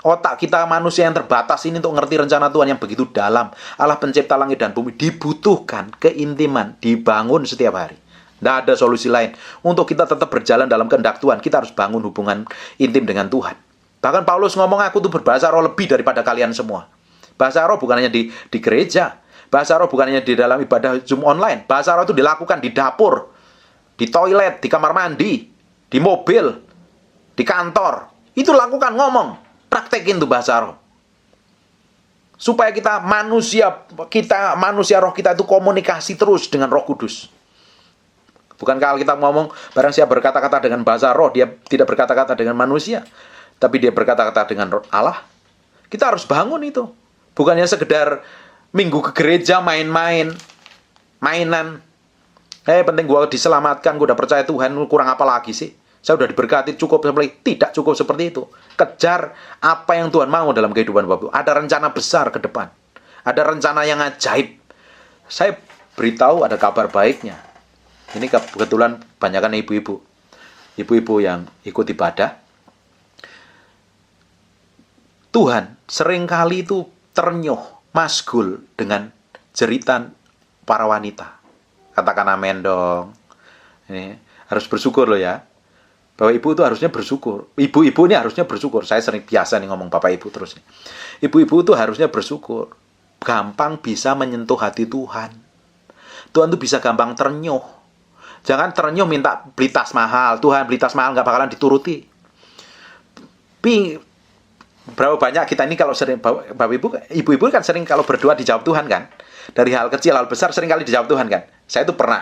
Otak kita manusia yang terbatas ini untuk ngerti rencana Tuhan yang begitu dalam. Allah pencipta langit dan bumi, dibutuhkan keintiman, dibangun setiap hari. Tidak ada solusi lain. Untuk kita tetap berjalan dalam kehendak Tuhan, kita harus bangun hubungan intim dengan Tuhan. Bahkan Paulus ngomong, aku tuh berbahasa roh lebih daripada kalian semua. Bahasa roh bukan hanya di gereja. Bahasa roh bukan hanya di dalam ibadah Zoom online. Bahasa roh itu dilakukan di dapur, di toilet, di kamar mandi, di mobil, di kantor. Itu lakukan, ngomong, praktekin tuh bahasa roh. Supaya kita manusia roh kita itu komunikasi terus dengan Roh Kudus. Bukan kalau kita ngomong, barang siapa berkata-kata dengan bahasa roh, dia tidak berkata-kata dengan manusia, tapi dia berkata-kata dengan Allah. Kita harus bangun itu. Bukannya sekedar minggu ke gereja mainan. Penting gue diselamatkan, gue udah percaya Tuhan, kurang apa lagi sih? Saya udah diberkati, cukup seperti itu. Tidak cukup seperti itu. Kejar apa yang Tuhan mau dalam kehidupan Bapak. Ada rencana besar ke depan. Ada rencana yang ajaib. Saya beritahu ada kabar baiknya. Ini kebetulan banyakkan ibu-ibu. Ibu-ibu yang ikut ibadah. Tuhan seringkali itu ternyuh, masgul dengan jeritan para wanita. Katakan amin dong. Ini harus bersyukur loh ya. Bapak ibu itu harusnya bersyukur. Ibu-ibu ini harusnya bersyukur. Saya sering biasa nih ngomong bapak ibu terus nih. Ibu-ibu itu harusnya bersyukur. Gampang bisa menyentuh hati Tuhan. Tuhan tuh bisa gampang ternyuh. Jangan ternyuh minta beli tas mahal. Tuhan beli tas mahal nggak bakalan dituruti. Berapa banyak kita ini kalau sering, bapak ibu-ibu kan sering kalau berdoa dijawab Tuhan kan. Dari hal kecil, hal besar sering kali dijawab Tuhan kan. Saya itu pernah,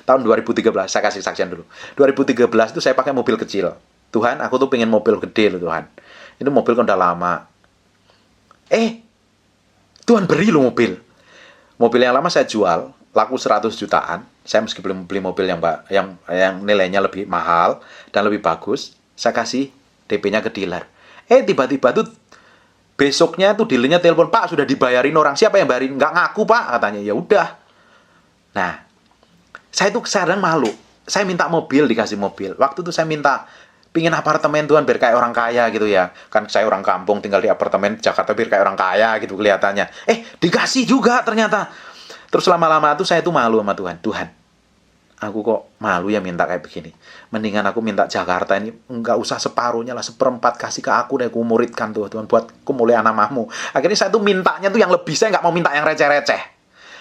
tahun 2013, saya kasih saksian dulu. 2013 itu saya pakai mobil kecil. Tuhan, aku tuh pengen mobil gede loh Tuhan. Ini mobil kan udah lama. Tuhan beri lo mobil. Mobil yang lama saya jual, laku 100 jutaan. Saya meski belum beli mobil yang nilainya lebih mahal dan lebih bagus, saya kasih DP-nya ke dealer. Tiba-tiba tuh besoknya tuh dealernya telepon, Pak sudah dibayarin orang. Siapa yang bayarin? Nggak ngaku Pak, katanya. Ya udah. Nah, saya tuh kadang malu. Saya minta mobil, dikasih mobil. Waktu itu saya minta, pingin apartemen Tuhan biar kayak orang kaya gitu ya. Kan saya orang kampung tinggal di apartemen Jakarta biar kayak orang kaya gitu kelihatannya. Dikasih juga ternyata. Terus lama-lama tuh saya tuh malu sama Tuhan. Tuhan, aku kok malu ya minta kayak begini. Mendingan aku minta Jakarta ini nggak usah separuhnya lah, 1/4 kasih ke aku deh, aku muridkan tuh Tuhan buat kemuliaan namamu. Akhirnya saya tuh mintanya tuh yang lebih, saya nggak mau minta yang receh-receh.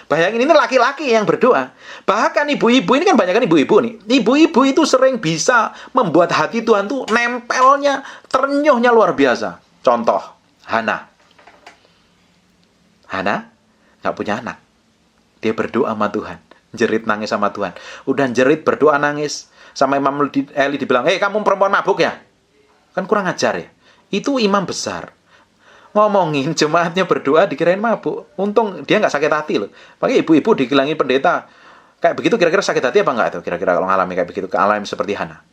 Bayangin ini laki-laki yang berdoa. Bahkan ibu-ibu ini kan banyak kan ibu-ibu nih. Ibu-ibu itu sering bisa membuat hati Tuhan tuh nempelnya, ternyuhnya luar biasa. Contoh, Hana nggak punya anak. Dia berdoa sama Tuhan. Jerit nangis sama Tuhan. Udah jerit berdoa nangis. Sama Imam Eli dibilang, kamu perempuan mabuk ya? Kan kurang ajar ya. Itu imam besar. Ngomongin jemaatnya berdoa dikirain mabuk. Untung dia nggak sakit hati loh. Pakai ibu-ibu dikilangin pendeta. Kayak begitu kira-kira sakit hati apa enggak tuh? Kira-kira kalau ngalami kayak begitu. Alami seperti Hana.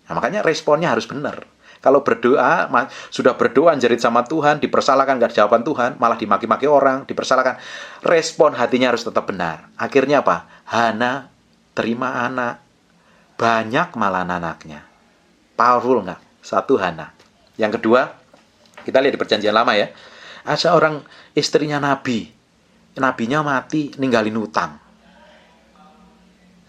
Nah, makanya responnya harus benar. Kalau berdoa, sudah berdoa jerit sama Tuhan, dipersalahkan nggak ada jawaban Tuhan, malah dimaki-maki orang, dipersalahkan. Respon hatinya harus tetap benar. Akhirnya apa? Hana terima anak. Banyak malah anaknya. Powerful nggak? Satu Hana. Yang kedua, kita lihat di perjanjian lama ya. Ada orang istrinya nabi. Nabinya mati, ninggalin hutang.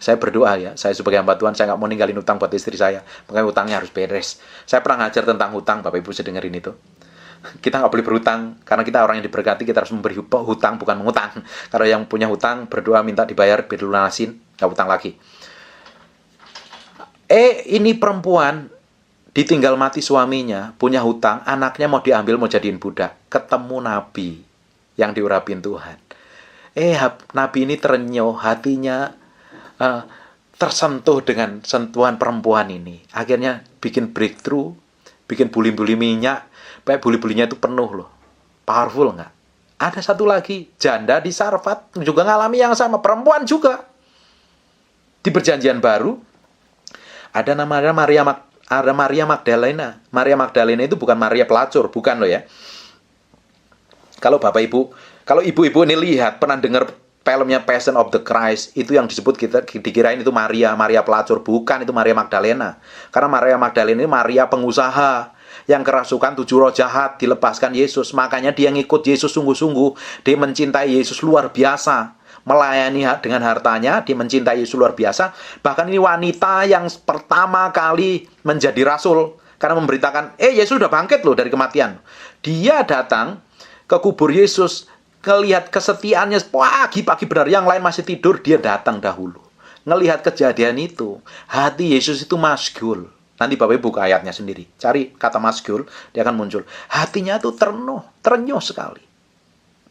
Saya berdoa ya, saya sebagai hamba Tuhan, saya nggak mau ninggalin hutang buat istri saya. Makanya hutangnya harus beres. Saya pernah ngajar tentang hutang, Bapak Ibu bisa dengerin itu. Kita nggak boleh berhutang, karena kita orang yang diberkati, kita harus memberi hutang, bukan mengutang. Kalau yang punya hutang, berdoa minta dibayar, biar lunasin, nggak hutang lagi. Ini perempuan, ditinggal mati suaminya, punya hutang, anaknya mau diambil, mau jadiin budak. Ketemu Nabi yang diurapin Tuhan. Nabi ini terenyuh, hatinya tersentuh dengan sentuhan perempuan ini. Akhirnya bikin breakthrough, bikin buli-buli minyak. Kayak buli-bulinya itu penuh loh. Powerful nggak? Ada satu lagi, janda di Sarfat juga ngalami yang sama. Perempuan juga. Di perjanjian baru, ada namanya Maria Magdalena. Maria Magdalena itu bukan Maria pelacur, bukan loh ya. Kalau Bapak Ibu, kalau ibu-ibu ini lihat, pernah dengar filmnya Passion of the Christ, itu yang disebut kita dikirain itu Maria pelacur, bukan, itu Maria Magdalena. Karena Maria Magdalena ini Maria pengusaha yang kerasukan 7 roh jahat, dilepaskan Yesus. Makanya dia ngikut Yesus sungguh-sungguh. Dia mencintai Yesus luar biasa. Melayani dengan hartanya, dia mencintai Yesus luar biasa. Bahkan ini wanita yang pertama kali menjadi rasul karena memberitakan, Yesus sudah bangkit loh dari kematian. Dia datang ke kubur Yesus, ngelihat kesetiaannya pagi-pagi benar, yang lain masih tidur, dia datang dahulu. Ngelihat kejadian itu, hati Yesus itu masgul. Nanti Bapak Ibu buka ayatnya sendiri. Cari kata masgul, dia akan muncul. Hatinya itu terenyuh sekali.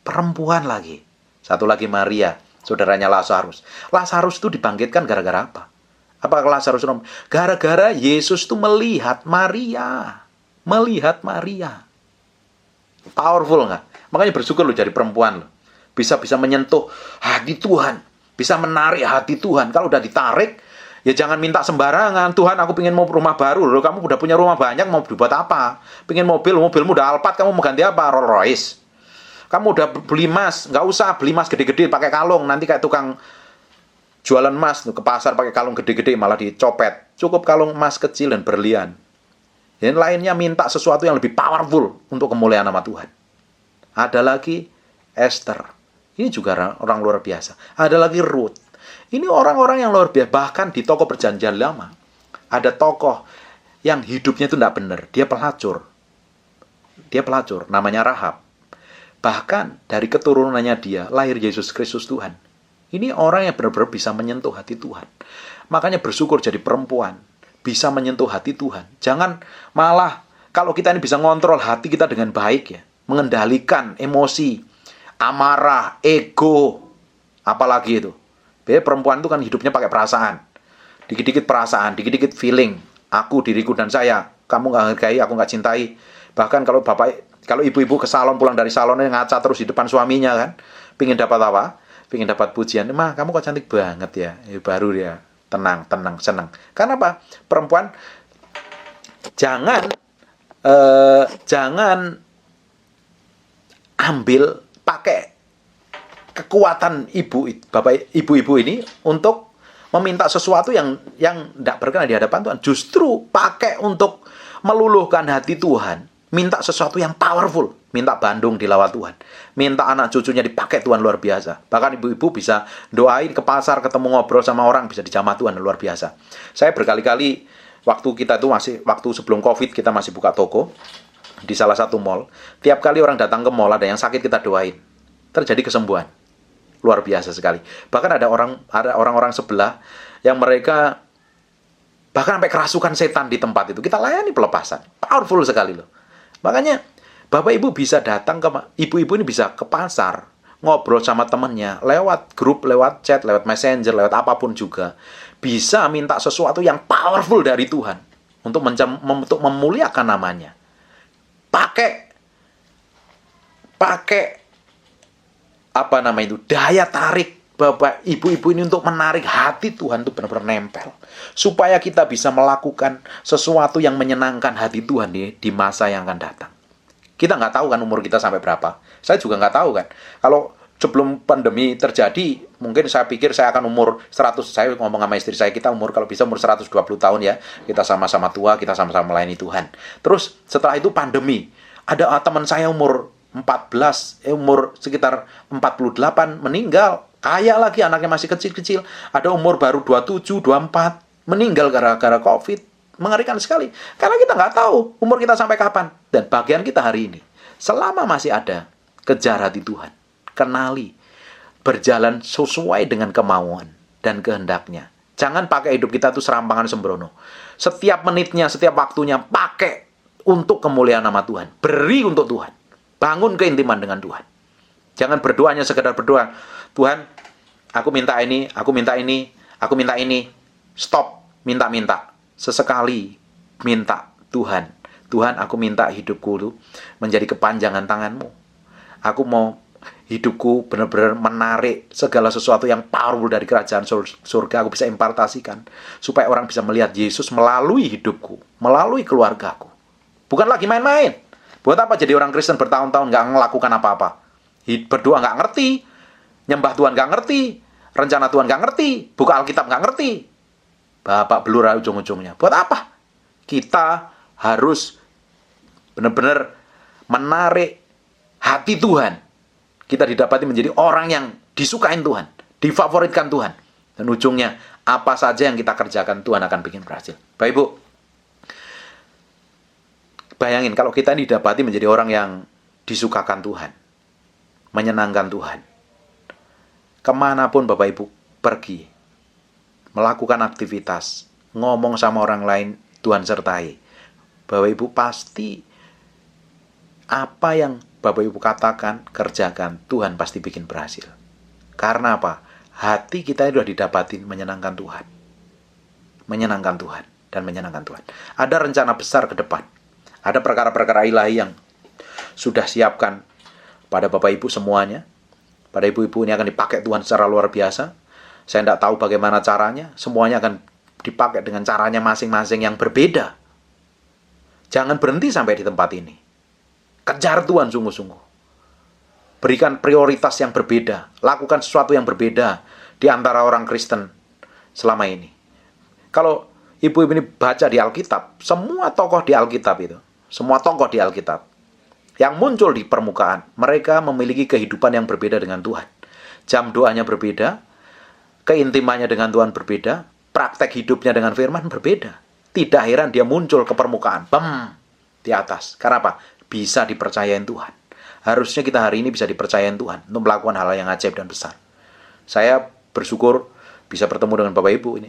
Perempuan lagi. Satu lagi Maria, saudaranya Lazarus. Lazarus itu dibangkitkan gara-gara apa? Apa Lazarus? Gara-gara Yesus itu melihat Maria. Melihat Maria. Powerful nggak? Makanya bersyukur lo jadi perempuan lo. Bisa menyentuh hati Tuhan. Bisa menarik hati Tuhan. Kalau udah ditarik, ya jangan minta sembarangan. Tuhan, aku pengen mau rumah baru. Loh, kamu udah punya rumah banyak, mau dibuat apa? Pengen mobilmu udah Alphard, kamu mau ganti apa? Rolls Royce. Kamu udah beli emas, nggak usah beli emas gede-gede pakai kalung. Nanti kayak tukang jualan emas ke pasar pakai kalung gede-gede malah dicopet. Cukup kalung emas kecil dan berlian. Dan lainnya minta sesuatu yang lebih powerful untuk kemuliaan nama Tuhan. Ada lagi Esther. Ini juga orang luar biasa. Ada lagi Ruth. Ini orang-orang yang luar biasa. Bahkan di tokoh perjanjian lama, ada tokoh yang hidupnya itu tidak benar. Dia pelacur. Namanya Rahab. Bahkan dari keturunannya dia, lahir Yesus Kristus Tuhan. Ini orang yang benar-benar bisa menyentuh hati Tuhan. Makanya bersyukur jadi perempuan. Bisa menyentuh hati Tuhan. Jangan malah, kalau kita ini bisa ngontrol hati kita dengan baik ya. Mengendalikan emosi, amarah, ego, apalagi itu. Biasanya perempuan itu kan hidupnya pakai perasaan. Dikit-dikit perasaan, dikit-dikit feeling. Aku, diriku, dan saya. Kamu nggak hargai, aku nggak cintai. Bahkan kalau ibu-ibu ke salon, pulang dari salonnya ngaca terus di depan suaminya kan. Pingin dapat apa? Pingin dapat pujian. Mah, kamu kok cantik banget ya. Baru dia tenang, senang. Karena apa? Perempuan jangan ambil pakai kekuatan ibu-ibu ini untuk meminta sesuatu yang tidak berkenan di hadapan Tuhan. Justru pakai untuk meluluhkan hati Tuhan, minta sesuatu yang powerful, minta Bandung dilawat Tuhan, minta anak cucunya dipakai Tuhan luar biasa. Bahkan ibu-ibu bisa doain ke pasar, ketemu ngobrol sama orang, bisa dijamah Tuhan luar biasa. Saya berkali-kali waktu sebelum COVID kita masih buka toko di salah satu mall. Tiap kali orang datang ke mall, ada yang sakit kita doain. Terjadi kesembuhan. Luar biasa sekali. Bahkan ada orang-orang sebelah yang mereka bahkan sampai kerasukan setan di tempat itu. Kita layani pelepasan. Powerful sekali loh. Makanya Bapak Ibu bisa datang ibu-ibu ini bisa ke pasar, ngobrol sama temannya lewat grup, lewat chat, lewat messenger, lewat apapun juga. Bisa minta sesuatu yang powerful dari Tuhan untuk memuliakan namanya. Pakai daya tarik Bapak, ibu-ibu ini untuk menarik hati Tuhan itu benar-benar nempel. Supaya kita bisa melakukan sesuatu yang menyenangkan hati Tuhan di masa yang akan datang. Kita nggak tahu kan umur kita sampai berapa. Saya juga nggak tahu kan. Kalau sebelum pandemi terjadi, mungkin saya pikir saya akan umur 100. Saya ngomong sama istri saya, kita umur kalau bisa umur 120 tahun ya. Kita sama-sama tua, kita sama-sama melayani Tuhan. Terus setelah itu pandemi. Ada teman saya umur 14, umur sekitar 48 meninggal. Kaya lagi, anaknya masih kecil-kecil. Ada umur baru 27, 24, meninggal gara-gara COVID. Mengerikan sekali. Karena kita nggak tahu umur kita sampai kapan. Dan bagian kita hari ini, selama masih ada, kejar hati Tuhan. Kenali. Berjalan sesuai dengan kemauan dan kehendaknya. Jangan pakai hidup kita itu serampangan sembrono. Setiap menitnya, setiap waktunya, pakai untuk kemuliaan nama Tuhan. Beri untuk Tuhan. Bangun keintiman dengan Tuhan. Jangan berdoanya sekedar berdoa. Tuhan, aku minta ini, aku minta ini, aku minta ini. Stop, minta-minta. Sesekali minta Tuhan. Tuhan, aku minta hidupku menjadi kepanjangan tangan-Mu. Aku mau hidupku benar-benar menarik segala sesuatu yang powerful dari kerajaan surga. Aku bisa impartasikan. Supaya orang bisa melihat Yesus melalui hidupku. Melalui keluargaku. Bukan lagi main-main. Buat apa jadi orang Kristen bertahun-tahun nggak melakukan apa-apa? Berdoa nggak ngerti, nyembah Tuhan nggak ngerti, rencana Tuhan nggak ngerti, buka Alkitab nggak ngerti. Bapak belur ujung-ujungnya. Buat apa? Kita harus benar-benar menarik hati Tuhan. Kita didapati menjadi orang yang disukain Tuhan, difavoritkan Tuhan. Dan ujungnya, apa saja yang kita kerjakan, Tuhan akan bikin berhasil. Baik, Ibu. Bayangin kalau kita didapati menjadi orang yang disukakan Tuhan, menyenangkan Tuhan. Kemanapun Bapak Ibu pergi, melakukan aktivitas, ngomong sama orang lain, Tuhan sertai. Bapak Ibu pasti apa yang Bapak Ibu katakan, kerjakan, Tuhan pasti bikin berhasil. Karena apa? Hati kita sudah didapatin menyenangkan Tuhan. Menyenangkan Tuhan dan menyenangkan Tuhan. Ada rencana besar ke depan. Ada perkara-perkara ilahi yang sudah siapkan pada Bapak Ibu semuanya. Pada ibu-ibu ini akan dipakai Tuhan secara luar biasa. Saya tidak tahu bagaimana caranya. Semuanya akan dipakai dengan caranya masing-masing yang berbeda. Jangan berhenti sampai di tempat ini. Kejar Tuhan sungguh-sungguh. Berikan prioritas yang berbeda. Lakukan sesuatu yang berbeda di antara orang Kristen selama ini. Kalau ibu-ibu ini baca di Alkitab, semua tokoh di Alkitab itu, semua tokoh di Alkitab yang muncul di permukaan, mereka memiliki kehidupan yang berbeda dengan Tuhan. Jam doanya berbeda, keintimannya dengan Tuhan berbeda, praktek hidupnya dengan firman berbeda. Tidak heran dia muncul ke permukaan, di atas. Karena apa? Bisa dipercayain Tuhan. Harusnya kita hari ini bisa dipercayain Tuhan untuk melakukan hal yang ajaib dan besar. Saya bersyukur bisa bertemu dengan Bapak Ibu ini.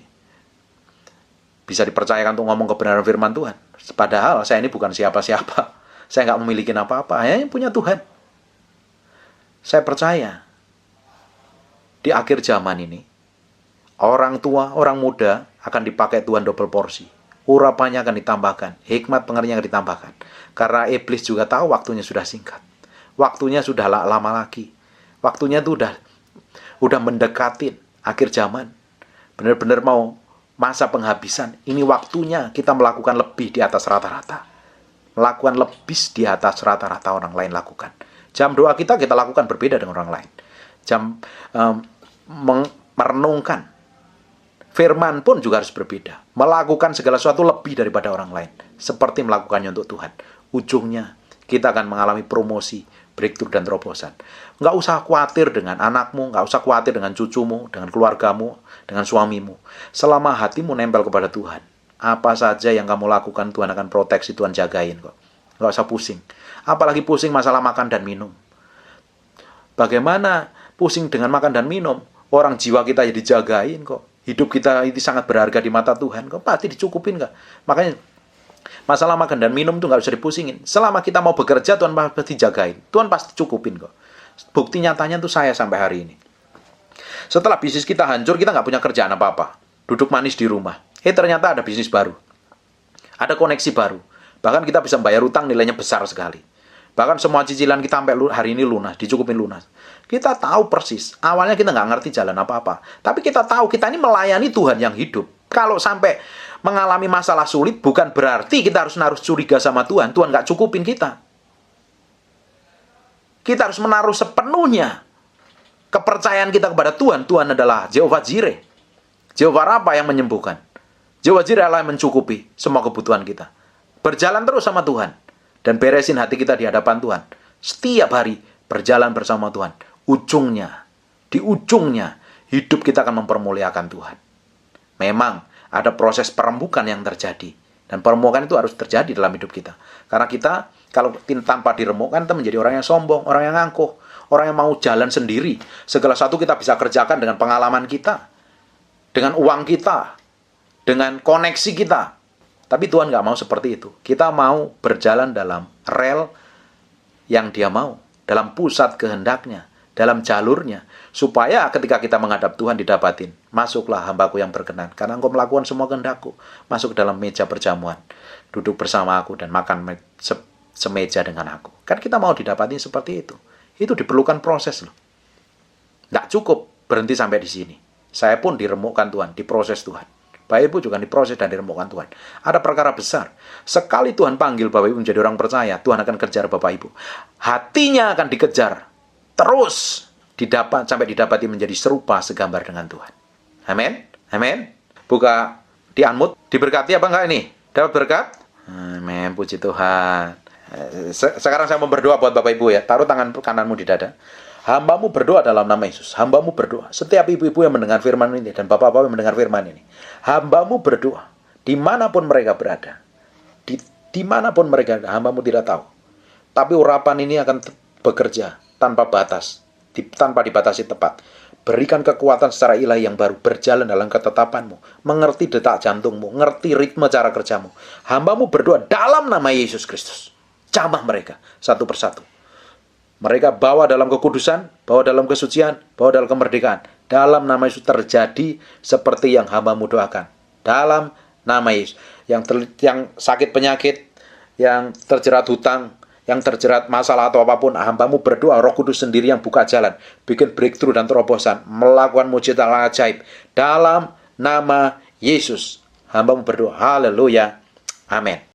Bisa dipercayakan untuk ngomong kebenaran firman Tuhan. Padahal saya ini bukan siapa-siapa. Saya nggak memiliki apa-apa. Hanya punya Tuhan. Saya percaya di akhir zaman ini, orang tua, orang muda akan dipakai Tuhan double porsi. Urapannya akan ditambahkan. Hikmat pengertiannya akan ditambahkan. Karena iblis juga tahu waktunya sudah singkat. Waktunya sudah lama lagi. Waktunya itu udah mendekatin akhir zaman. Benar-benar mau masa penghabisan. Ini waktunya kita melakukan lebih di atas rata-rata. Melakukan lebih di atas rata-rata orang lain lakukan. Jam doa kita lakukan berbeda dengan orang lain. Jam merenungkan firman pun juga harus berbeda. Melakukan segala sesuatu lebih daripada orang lain. Seperti melakukannya untuk Tuhan. Ujungnya kita akan mengalami promosi, breakthrough dan terobosan. Nggak usah khawatir dengan anakmu, nggak usah khawatir dengan cucumu, dengan keluargamu, dengan suamimu. Selama hatimu nempel kepada Tuhan, apa saja yang kamu lakukan Tuhan akan proteksi, Tuhan jagain kok. Nggak usah pusing. Apalagi pusing masalah makan dan minum. Bagaimana pusing dengan makan dan minum? Orang jiwa kita ya dijagain kok. Hidup kita itu sangat berharga di mata Tuhan. Kok pasti dicukupin kok. Makanya masalah makan dan minum itu nggak usah dipusingin. Selama kita mau bekerja, Tuhan pasti jagain. Tuhan pasti cukupin kok. Bukti nyatanya tuh saya sampai hari ini. Setelah bisnis kita hancur, kita nggak punya kerjaan apa-apa. Duduk manis di rumah. Ternyata ada bisnis baru. Ada koneksi baru. Bahkan kita bisa membayar utang nilainya besar sekali. Bahkan semua cicilan kita sampai hari ini lunas, dicukupin lunas. Kita tahu persis. Awalnya kita nggak ngerti jalan apa-apa. Tapi kita tahu kita ini melayani Tuhan yang hidup. Kalau sampai mengalami masalah sulit, bukan berarti kita harus naruh curiga sama Tuhan. Tuhan nggak cukupin kita. Kita harus menaruh sepenuhnya kepercayaan kita kepada Tuhan. Tuhan adalah Jehovah Jireh, Jehovah Rafa yang menyembuhkan. Jehovah Jireh Allah yang mencukupi semua kebutuhan kita. Berjalan terus sama Tuhan. Dan beresin hati kita di hadapan Tuhan. Setiap hari berjalan bersama Tuhan. Di ujungnya, hidup kita akan mempermuliakan Tuhan. Memang ada proses perembukan yang terjadi. Dan perembukan itu harus terjadi dalam hidup kita. Karena kita, kalau tanpa diremukkan, kita menjadi orang yang sombong, orang yang angkuh, orang yang mau jalan sendiri. Segala sesuatu kita bisa kerjakan dengan pengalaman kita, dengan uang kita, dengan koneksi kita. Tapi Tuhan nggak mau seperti itu. Kita mau berjalan dalam rel yang Dia mau, dalam pusat kehendaknya, dalam jalurnya, supaya ketika kita menghadap Tuhan didapatin, masuklah hambaku yang berkenan, karena engkau melakukan semua kehendakku. Masuk dalam meja perjamuan, duduk bersama aku dan makan semeja dengan aku. Kan kita mau didapatin seperti itu. Itu diperlukan proses loh. Nggak cukup berhenti sampai di sini. Saya pun diremukkan Tuhan, diproses Tuhan. Bapak Ibu juga diproses dan diremukkan Tuhan. Ada perkara besar. Sekali Tuhan panggil Bapak Ibu menjadi orang percaya, Tuhan akan kejar Bapak Ibu. Hatinya akan dikejar. Terus sampai didapati menjadi serupa segambar dengan Tuhan. Amin. Amin. Buka di Unmute. Diberkati apa enggak ini? Dapat berkat? Amin. Puji Tuhan. Sekarang saya mau berdoa buat Bapak Ibu ya. Taruh tangan kananmu di dada. Hambamu berdoa dalam nama Yesus. Hambamu berdoa. Setiap ibu-ibu yang mendengar firman ini dan bapak-bapak yang mendengar firman ini. Hambamu berdoa. Dimanapun mereka berada. Dimanapun mereka ada. Hambamu tidak tahu. Tapi urapan ini akan bekerja tanpa batas. Tanpa dibatasi tepat. Berikan kekuatan secara ilahi yang baru. Berjalan dalam ketetapanmu. Mengerti detak jantungmu. Ngerti ritme cara kerjamu. Hambamu berdoa dalam nama Yesus Kristus. Jamah mereka satu persatu. Mereka bawa dalam kekudusan, bawa dalam kesucian, bawa dalam kemerdekaan. Dalam nama Yesus terjadi seperti yang hambamu doakan. Dalam nama Yesus. Yang sakit penyakit, yang terjerat hutang, yang terjerat masalah atau apapun, hambamu berdoa, Roh Kudus sendiri yang buka jalan, bikin breakthrough dan terobosan, melakukan mujizat ajaib. Dalam nama Yesus, hambamu berdoa. Haleluya. Amin.